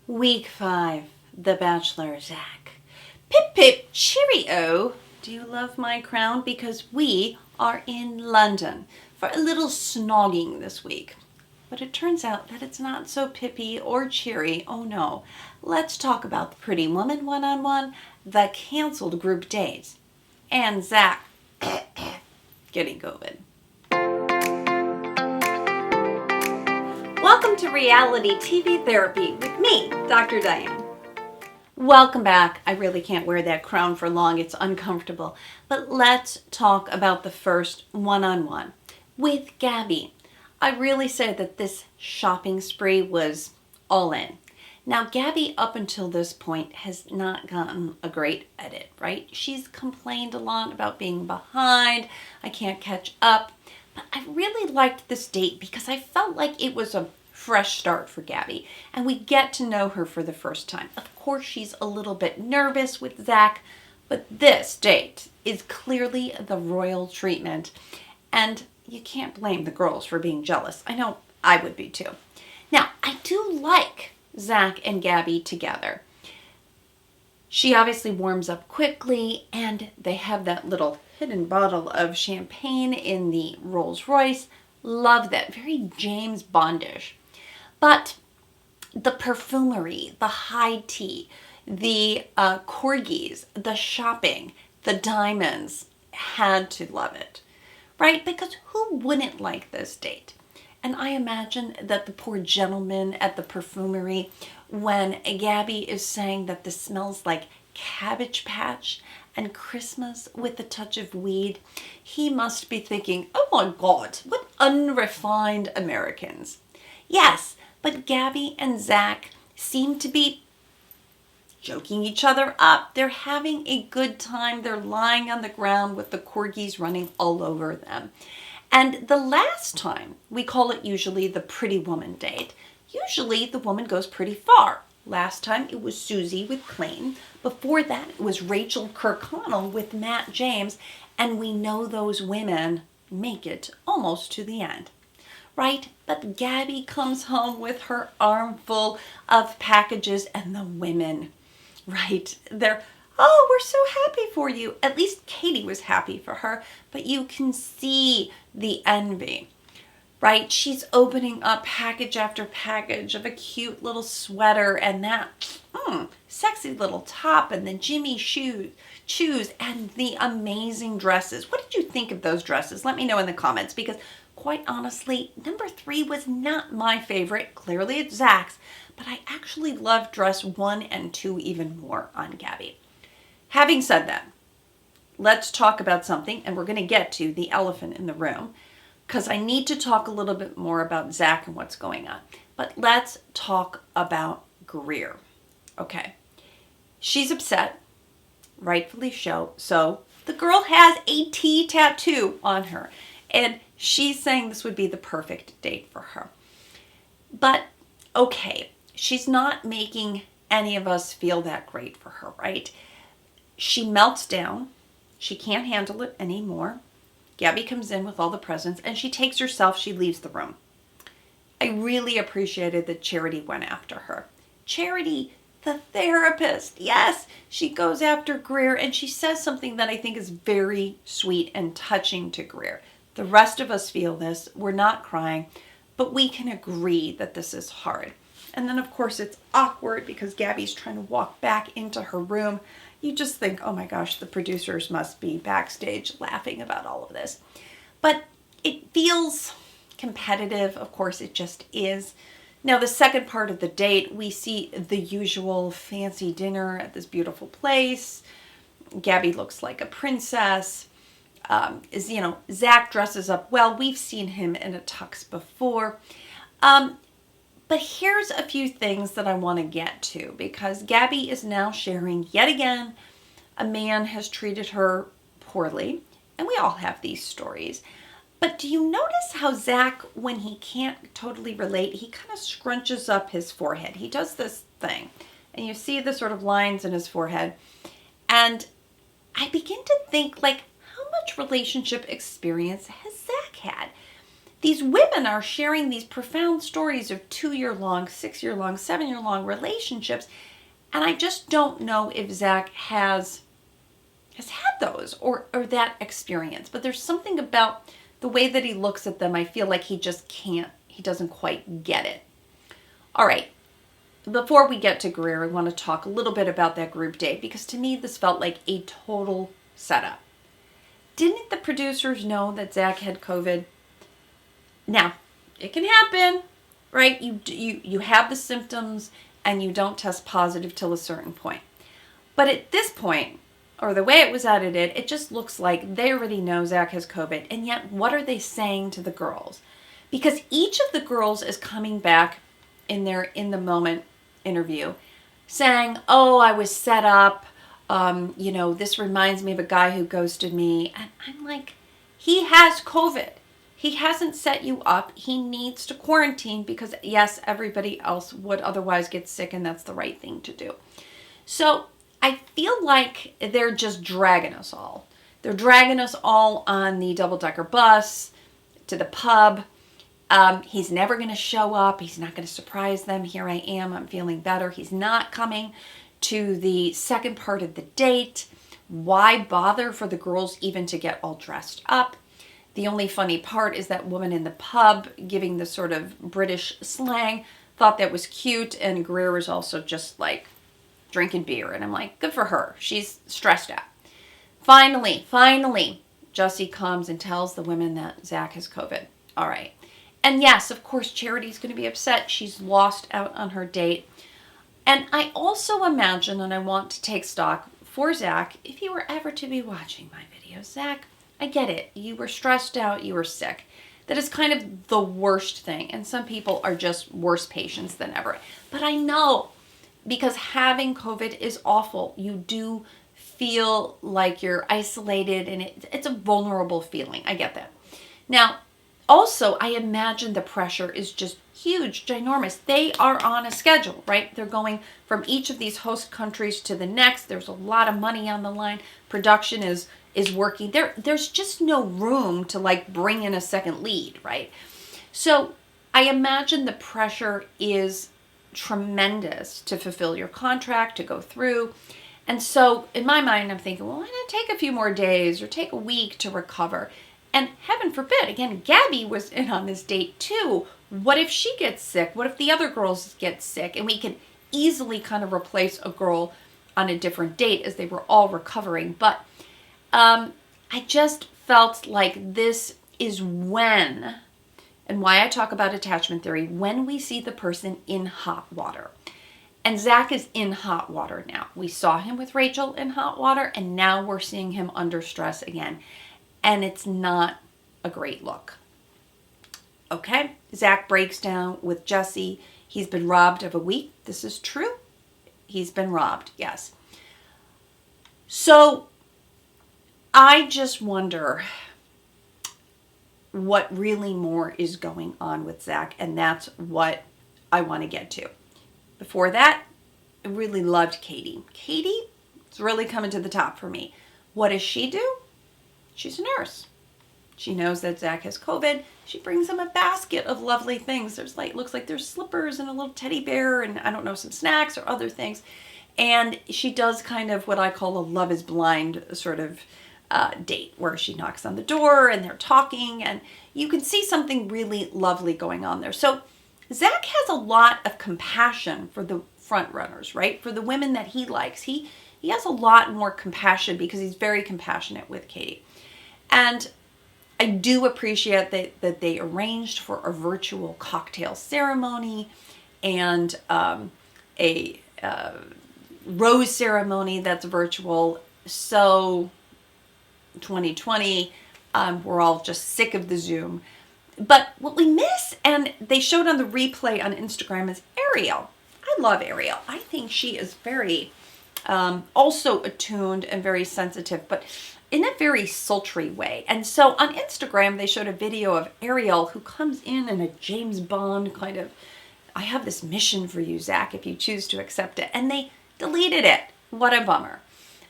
Week 5, The Bachelor, Zach. Pip pip cheerio! Do you love my crown? Because we are in London for a little snogging this week. But it turns out that it's not so pippy or cheery. Oh no. Let's talk about the Pretty Woman one-on-one, the canceled group dates, and Zach getting COVID. Welcome to Reality TV Therapy with me, Dr. Diane. Welcome back. I really can't wear that crown for long. It's uncomfortable. But let's talk about the first one-on-one with Gabi. I really say that this shopping spree was all in. Now, Gabi, up until this point, has not gotten a great edit, right? She's complained a lot about being behind. I can't catch up. But I really liked this date because I felt like it was a fresh start for Gabi, and we get to know her for the first time. Of course, she's a little bit nervous with Zach, but this date is clearly the royal treatment, and you can't blame the girls for being jealous. I know I would be too. Now, I do like Zach and Gabi together. She obviously warms up quickly, and they have that little hidden bottle of champagne in the Rolls Royce. Love that. Very James Bondish. But the perfumery, the high tea, the corgis, the shopping, the diamonds, had to love it, right? Because who wouldn't like this date? And I imagine that the poor gentleman at the perfumery, when Gabi is saying that this smells like Cabbage Patch and Christmas with a touch of weed, he must be thinking, oh my God, what unrefined Americans. Yes, but Gabi and Zach seem to be joking each other up. They're having a good time. They're lying on the ground with the corgis running all over them. And the last time, we call it usually the Pretty Woman date, usually the woman goes pretty far. Last time it was Susie with Clayton. Before that it was Rachel Kirkconnell with Matt James. And we know those women make it almost to the end, right? But Gabi comes home with her armful of packages, and the women, right? They're, oh, we're so happy for you. At least Katie was happy for her, but you can see the envy, right? She's opening up package after package of a cute little sweater and that sexy little top and the Jimmy shoes and the amazing dresses. What did you think of those dresses? Let me know in the comments, because quite honestly, number 3 was not my favorite. Clearly it's Zach's, but I actually love dress 1 and 2 even more on Gabi. Having said that, let's talk about something, and we're going to get to the elephant in the room, because I need to talk a little bit more about Zach and what's going on. But let's talk about Greer. Okay. She's upset, rightfully so. The girl has a T tattoo on her, and she's saying this would be the perfect date for her. But, okay, she's not making any of us feel that great for her, right? She melts down. She can't handle it anymore. Gabi comes in with all the presents, and she takes herself. She leaves the room. I really appreciated that Charity went after her. Charity, the therapist, yes, she goes after Greer, and she says something that I think is very sweet and touching to Greer. The rest of us feel this. We're not crying, but we can agree that this is hard. And then, of course, it's awkward because Gabi's trying to walk back into her room. You just think, oh my gosh, the producers must be backstage laughing about all of this. But it feels competitive. Of course, it just is. Now, the second part of the date, we see the usual fancy dinner at this beautiful place. Gabi looks like a princess. Zach dresses up well. We've seen him in a tux before. But here's a few things that I want to get to, because Gabi is now sharing yet again a man has treated her poorly, and we all have these stories. But do you notice how Zach, when he can't totally relate, he kind of scrunches up his forehead. He does this thing, and you see the sort of lines in his forehead. And I begin to think, like, how much relationship experience has Zach had? these women are sharing these profound stories of 2-year-long, 6-year-long, 7-year-long relationships. And I just don't know if Zach has had those or that experience. But there's something about the way that he looks at them. I feel like he just can't, he doesn't quite get it. All right. Before we get to Greer, I want to talk a little bit about that group date, because to me, this felt like a total setup. Didn't the producers know that Zach had COVID? Now, it can happen, right? You have the symptoms and you don't test positive till a certain point. But at this point, or the way it was edited, it just looks like they already know Zach has COVID. And yet, what are they saying to the girls? Because each of the girls is coming back in their in the moment interview saying, oh, I was set up. This reminds me of a guy who ghosted me. And I'm like, he has COVID. He hasn't set you up. He needs to quarantine because, yes, everybody else would otherwise get sick, and that's the right thing to do. So I feel like they're just dragging us all. They're dragging us all on the double-decker bus to the pub. He's never going to show up. He's not going to surprise them. Here I am. I'm feeling better. He's not coming to the second part of the date. Why bother for the girls even to get all dressed up? The only funny part is that woman in the pub giving the sort of British slang, thought that was cute, and Greer was also just like drinking beer. And I'm like, good for her. She's stressed out. Finally, Jussie comes and tells the women that Zach has COVID. All right. And yes, of course, Charity's going to be upset. She's lost out on her date. And I also imagine, and I want to take stock for Zach, if he were ever to be watching my videos, Zach, I get it. You were stressed out. You were sick. That is kind of the worst thing. And some people are just worse patients than ever. But I know, because having COVID is awful. You do feel like you're isolated, and it's a vulnerable feeling. I get that. Now, also, I imagine the pressure is just huge, ginormous. They are on a schedule, right? They're going from each of these host countries to the next. There's a lot of money on the line. Production is working. There's just no room to like bring in a second lead, right? So I imagine the pressure is tremendous to fulfill your contract, to go through. And so in my mind, I'm thinking, well, why not take a few more days or take a week to recover? And heaven forbid, again, Gabi was in on this date too. What if she gets sick? What if the other girls get sick? And we can easily kind of replace a girl on a different date as they were all recovering. But I just felt like this is when, and why I talk about attachment theory, when we see the person in hot water. And Zach is in hot water now. We saw him with Rachel in hot water, and now we're seeing him under stress again. And it's not a great look. Okay, Zach breaks down with Jussie. He's been robbed of a week. This is true. He's been robbed, yes. So I just wonder what really more is going on with Zach, and that's what I want to get to. Before that, I really loved Katie. Katie is really coming to the top for me. What does she do? She's a nurse. She knows that Zach has COVID. She brings him a basket of lovely things. There's looks like there's slippers and a little teddy bear and I don't know, some snacks or other things. And she does kind of what I call a Love is Blind sort of date, where she knocks on the door and they're talking, and you can see something really lovely going on there. So Zach has a lot of compassion for the front runners, right? For the women that he likes. He has a lot more compassion because he's very compassionate with Katie. And I do appreciate that they arranged for a virtual cocktail ceremony and a rose ceremony that's virtual. So 2020, we're all just sick of the Zoom. But what we miss, and they showed on the replay on Instagram, is Ariel. I love Ariel. I think she is very also attuned and very sensitive, but in a very sultry way. And so on Instagram, they showed a video of Ariel who comes in a James Bond kind of, I have this mission for you, Zach, if you choose to accept it. And they deleted it. What a bummer.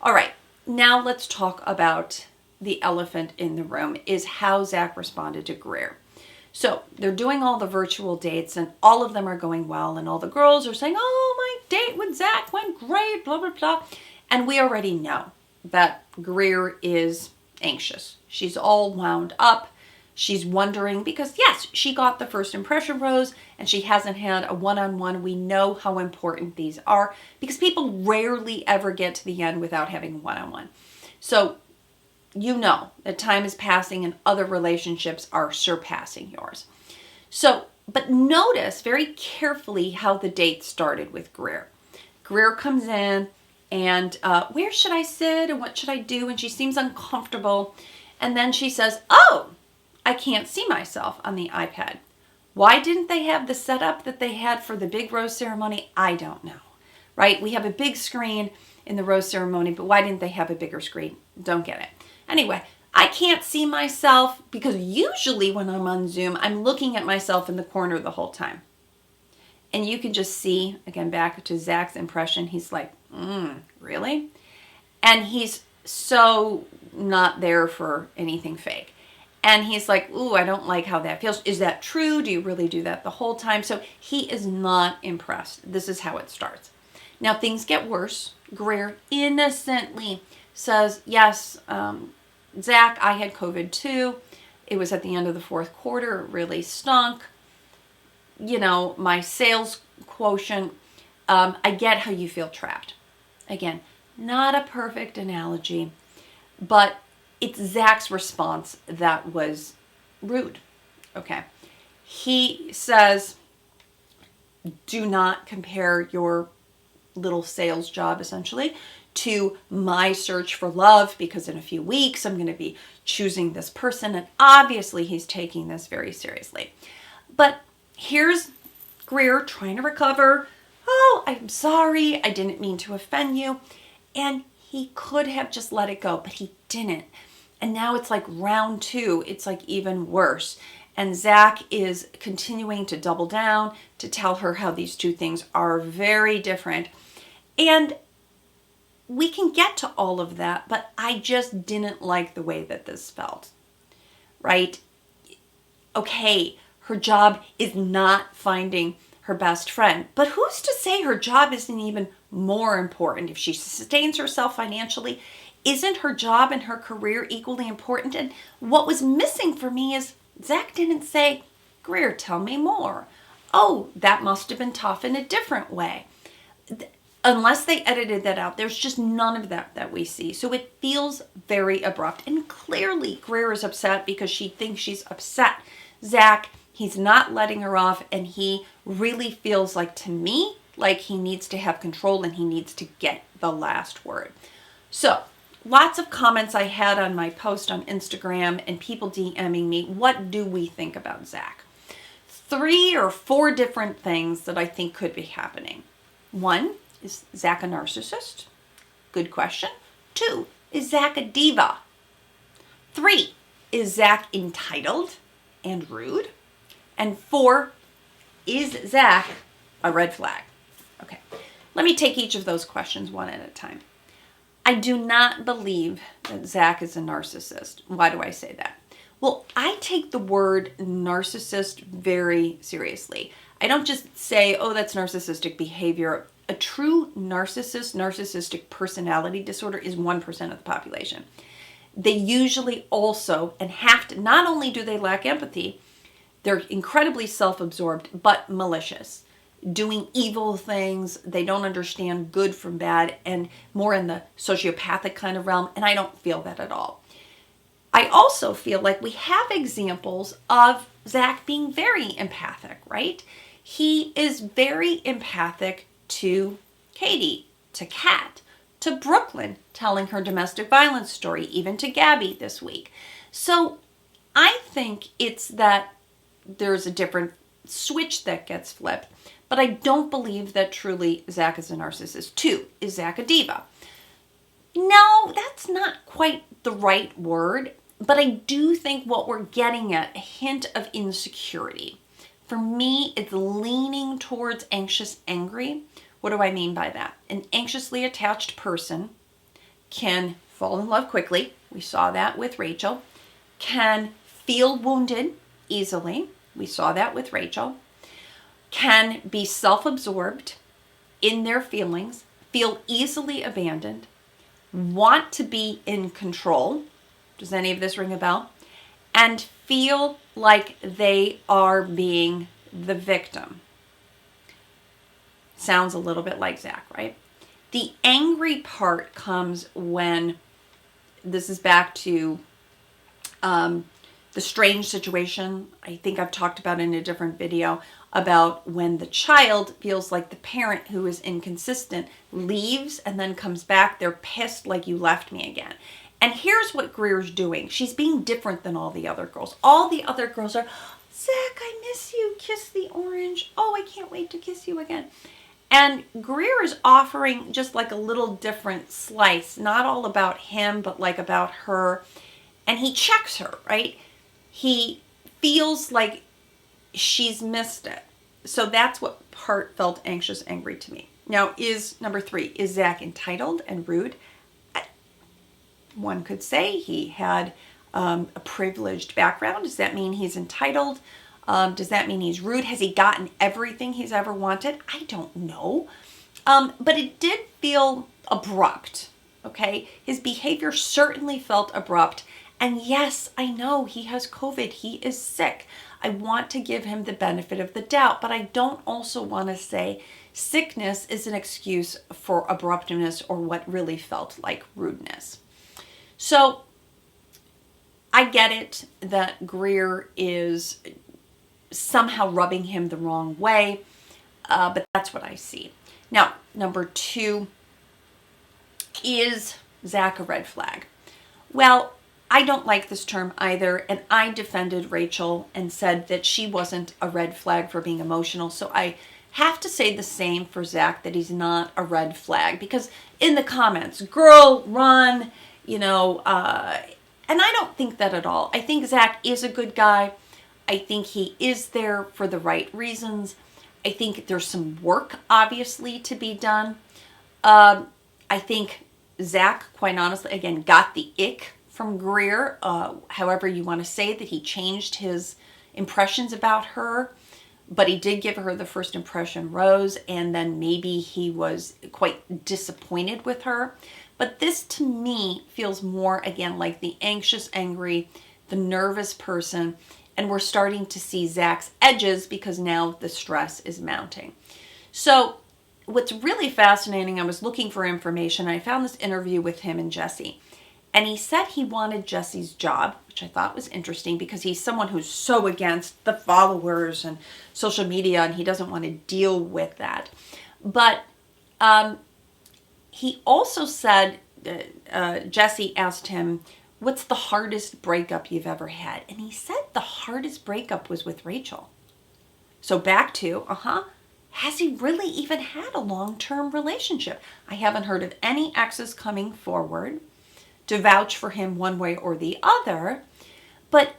All right, now let's talk about the elephant in the room, is how Zach responded to Greer. So they're doing all the virtual dates and all of them are going well. And all the girls are saying, oh, my date with Zach went great, blah, blah, blah. And we already know that Greer is anxious. She's all wound up. She's wondering because, yes, she got the first impression rose and she hasn't had a one-on-one. We know how important these are because people rarely ever get to the end without having a one-on-one. So you know that time is passing and other relationships are surpassing yours. So, but notice very carefully how the date started with Greer. Greer comes in and where should I sit and what should I do? And she seems uncomfortable. And then she says, oh, I can't see myself on the iPad. Why didn't they have the setup that they had for the big rose ceremony? I don't know, right? We have a big screen in the rose ceremony, but why didn't they have a bigger screen? Don't get it. Anyway, I can't see myself because usually when I'm on Zoom, I'm looking at myself in the corner the whole time. And you can just see, again, back to Zach's impression, he's like, really? And he's so not there for anything fake. And he's like, ooh, I don't like how that feels. Is that true? Do you really do that the whole time? So he is not impressed. This is how it starts. Now things get worse. Greer innocently says, yes, Zach, I had COVID too. It was at the end of the fourth quarter. It really stunk. You know, my sales quotient, I get how you feel trapped. Again, not a perfect analogy, but it's Zach's response that was rude. Okay. He says, do not compare your little sales job essentially to my search for love because in a few weeks I'm going to be choosing this person. And obviously he's taking this very seriously. But here's Greer trying to recover. Oh, I'm sorry. I didn't mean to offend you. And he could have just let it go, but he didn't. And now it's like round two. It's like even worse. And Zach is continuing to double down to tell her how these two things are very different. And we can get to all of that, but I just didn't like the way that this felt, right? Okay, her job is not finding her best friend, but who's to say her job isn't even more important? If she sustains herself financially, isn't her job and her career equally important? And what was missing for me is Zach didn't say, Greer, tell me more. Oh, that must have been tough in a different way. Unless they edited that out, there's just none of that we see. So it feels very abrupt. And clearly Greer is upset because she thinks she's upset Zach. He's not letting her off. And he really feels like, to me, like he needs to have control and he needs to get the last word. So lots of comments I had on my post on Instagram and people DMing me, what do we think about Zach? 3 or 4 different things that I think could be happening. 1, is Zach a narcissist? Good question. 2, is Zach a diva? 3, is Zach entitled and rude? And 4, is Zach a red flag? Okay, let me take each of those questions one at a time. I do not believe that Zach is a narcissist. Why do I say that? Well, I take the word narcissist very seriously. I don't just say, oh, that's narcissistic behavior. A true narcissistic personality disorder is 1% of the population. They usually also, and have to, not only do they lack empathy, they're incredibly self-absorbed, but malicious. Doing evil things, they don't understand good from bad, and more in the sociopathic kind of realm, and I don't feel that at all. I also feel like we have examples of Zach being very empathic, right? He is very empathic to Katie, to Kat, to Brooklyn, telling her domestic violence story, even to Gabi this week. So I think it's that there's a different switch that gets flipped. But I don't believe that truly Zach is a narcissist. 2, is Zach a diva? No, that's not quite the right word. But I do think what we're getting at, a hint of insecurity. For me, it's leaning towards anxious, angry. What do I mean by that? An anxiously attached person can fall in love quickly. We saw that with Rachel. Can feel wounded easily. we saw that with Rachel, can be self-absorbed in their feelings, feel easily abandoned, want to be in control. Does any of this ring a bell? And feel like they are being the victim. Sounds a little bit like Zach, right? The angry part comes when, this is back to the strange situation I think I've talked about in a different video, about when the child feels like the parent who is inconsistent leaves and then comes back. They're pissed, like, you left me again. And here's what Greer's doing. She's being different than all the other girls. All the other girls are, Zach, I miss you. Kiss the orange. Oh, I can't wait to kiss you again. And Greer is offering just like a little different slice, not all about him, but like about her. And he checks her, right? He feels like she's missed it. So that's what part felt anxious, angry to me. Now, number 3, is Zach entitled and rude? One could say he had a privileged background. Does that mean he's entitled? Does that mean he's rude? Has he gotten everything he's ever wanted? I don't know. But it did feel abrupt, okay? His behavior certainly felt abrupt. And yes, I know he has COVID. He is sick. I want to give him the benefit of the doubt, but I don't also want to say sickness is an excuse for abruptness or what really felt like rudeness. So I get it that Greer is somehow rubbing him the wrong way, but that's what I see. Now, number 2, is Zach a red flag? Well, I don't like this term either, and I defended Rachel and said that she wasn't a red flag for being emotional. So I have to say the same for Zach, that he's not a red flag, because in the comments, girl, run, and I don't think that at all. I think Zach is a good guy. I think he is there for the right reasons. I think there's some work, obviously, to be done. I think Zach, quite honestly, again, got the ick from Greer, however you want to say that he changed his impressions about her, but he did give her the first impression rose, and then maybe he was quite disappointed with her. But this, to me, feels more, again, like the anxious, angry, the nervous person, and we're starting to see Zach's edges because now the stress is mounting. So what's really fascinating, I was looking for information, and I found this interview with him and Jesse. And he said he wanted Jesse's job, which I thought was interesting because he's someone who's so against the followers and social media, and he doesn't want to deal with that. But he also said, Jesse asked him, what's the hardest breakup you've ever had? And he said the hardest breakup was with Rachel. So back to, has he really even had a long-term relationship? I haven't heard of any exes coming forward to vouch for him one way or the other, but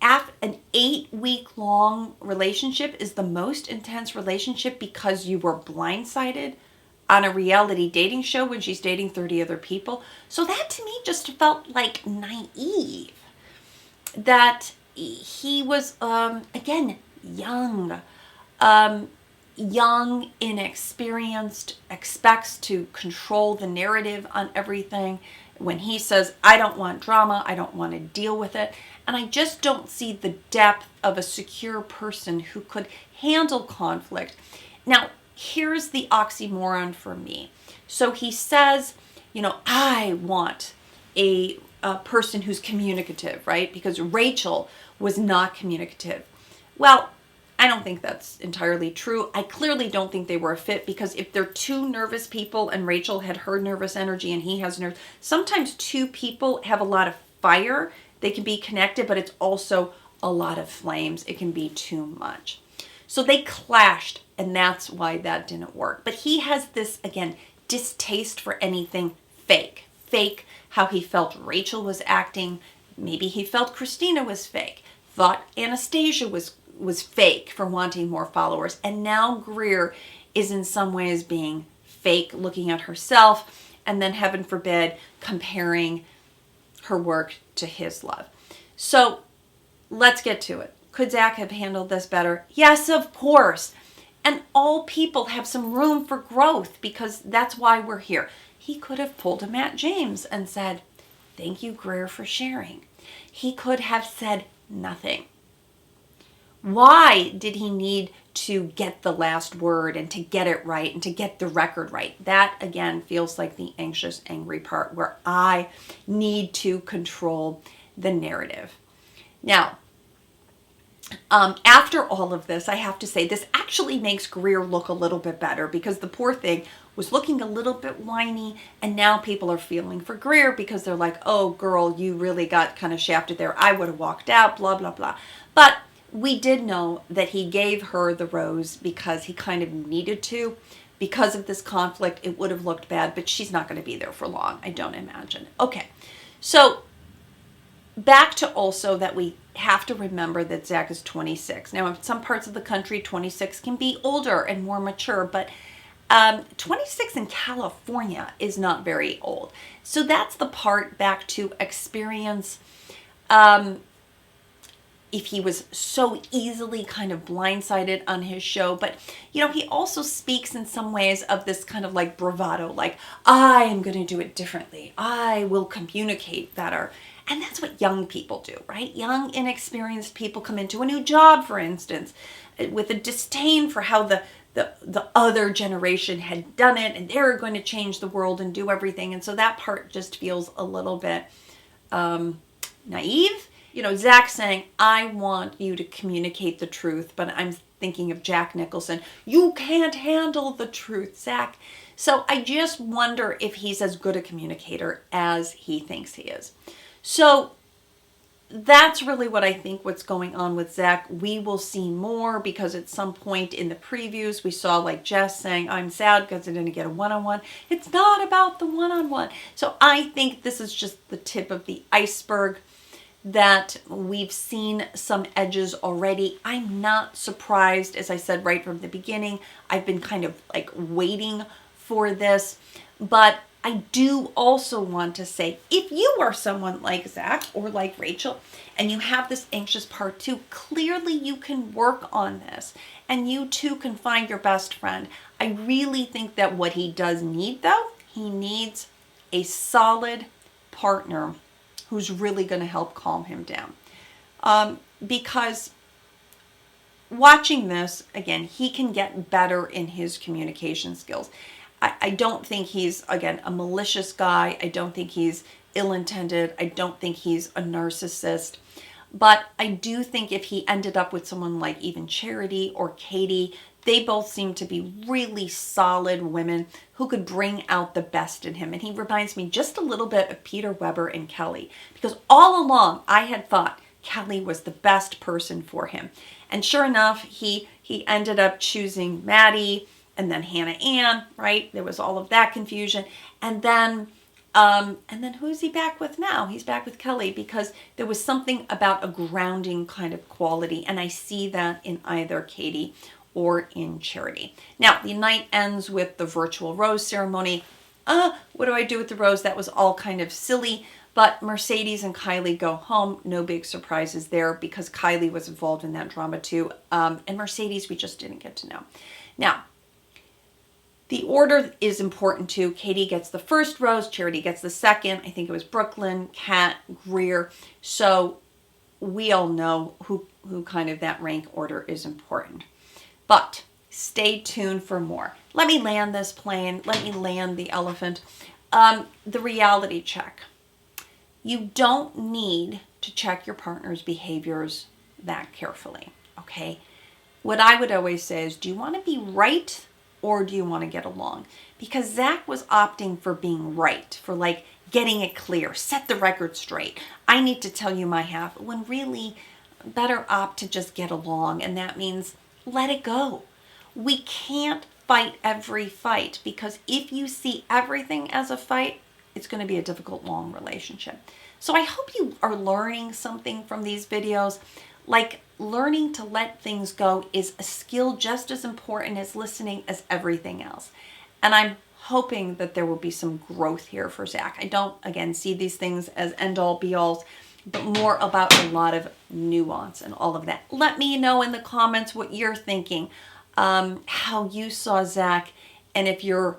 after an 8-week-long relationship is the most intense relationship because you were blindsided on a reality dating show when she's dating 30 other people. So that to me just felt like naive, that he was, again, young, inexperienced, expects to control the narrative on everything. When he says, I don't want drama, I don't want to deal with it. And I just don't see the depth of a secure person who could handle conflict. Now, here's the oxymoron for me. So he says, I want a person who's communicative, right? Because Rachel was not communicative. Well, I don't think that's entirely true. I clearly don't think they were a fit, because if they're two nervous people and Rachel had her nervous energy and he has nerves, sometimes two people have a lot of fire. They can be connected, but it's also a lot of flames. It can be too much. So they clashed, and that's why that didn't work. But he has this, again, distaste for anything fake. Fake how he felt Rachel was acting. Maybe he felt Christina was fake. Thought Anastasia was fake for wanting more followers. And now Greer is in some ways being fake, looking at herself, and then, heaven forbid, comparing her work to his love. So let's get to it. Could Zach have handled this better? Yes, of course. And all people have some room for growth because that's why we're here. He could have pulled a Matt James and said, thank you, Greer, for sharing. He could have said nothing. Why did he need to get the last word and to get it right and to get the record right? That, again, feels like the anxious, angry part where I need to control the narrative. Now, after all of this, I have to say this actually makes Greer look a little bit better because the poor thing was looking a little bit whiny, and now people are feeling for Greer because they're like, oh, girl, you really got kind of shafted there. I would have walked out, blah, blah, blah. But we did know that he gave her the rose because he kind of needed to. Because of this conflict, it would have looked bad, but she's not going to be there for long, I don't imagine. Okay, so back to also that we have to remember that Zach is 26. Now, in some parts of the country, 26 can be older and more mature, but 26 in California is not very old. So that's the part back to experience. If he was so easily kind of blindsided on his show. But, you know, he also speaks in some ways of this kind of like bravado, like, I am going to do it differently. I will communicate better. And that's what young people do, right? Young, inexperienced people come into a new job, for instance, with a disdain for how the other generation had done it, and they're going to change the world and do everything. And so that part just feels a little bit naive. You know, Zach saying, I want you to communicate the truth, but I'm thinking of Jack Nicholson. You can't handle the truth, Zach. So I just wonder if he's as good a communicator as he thinks he is. So that's really what I think what's going on with Zach. We will see more because at some point in the previews, we saw like Jess saying, I'm sad because I didn't get a one-on-one. It's not about the one-on-one. So I think this is just the tip of the iceberg, that we've seen some edges already. I'm not surprised, as I said right from the beginning. I've been kind of like waiting for this, but I do also want to say, if you are someone like Zach or like Rachel, and you have this anxious part too, clearly you can work on this, and you too can find your best friend. I really think that what he does need, though, he needs a solid partner who's really going to help calm him down. Because watching this, again, he can get better in his communication skills. I don't think he's, again, a malicious guy. I don't think he's ill-intended. I don't think he's a narcissist. But I do think if he ended up with someone like even Charity or Katie, they both seem to be really solid women who could bring out the best in him. And he reminds me just a little bit of Peter Weber and Kelly, because all along I had thought Kelly was the best person for him. And sure enough, he ended up choosing Maddie and then Hannah Ann, right? There was all of that confusion. And then who's he back with now? He's back with Kelly because there was something about a grounding kind of quality. And I see that in either Katie or in Charity. Now, the night ends with the virtual rose ceremony. What do I do with the rose? That was all kind of silly. But Mercedes and Kylie go home. No big surprises there because Kylie was involved in that drama too. And Mercedes, we just didn't get to know. Now, the order is important too. Katie gets the first rose. Charity gets the second. I think it was Brooklyn, Kat, Greer. So we all know who kind of that rank order is important. But stay tuned for more. Let me land this plane. Let me land the elephant. The reality check. You don't need to check your partner's behaviors that carefully, okay? What I would always say is, do you want to be right or do you want to get along? Because Zach was opting for being right, for like getting it clear, set the record straight. I need to tell you my half, when really better opt to just get along, and that means let it go. We can't fight every fight, because if you see everything as a fight, it's going to be a difficult, long relationship. So I hope you are learning something from these videos. Like, learning to let things go is a skill just as important as listening as everything else. And I'm hoping that there will be some growth here for Zach. I don't, again, see these things as end-all, be-alls. but more about a lot of nuance and all of that. Let me know in the comments what you're thinking, how you saw Zach, and if you're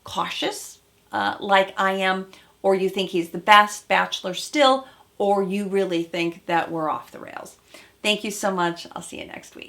cautious like I am, or you think he's the best Bachelor still, or you really think that we're off the rails. Thank you so much. I'll see you next week.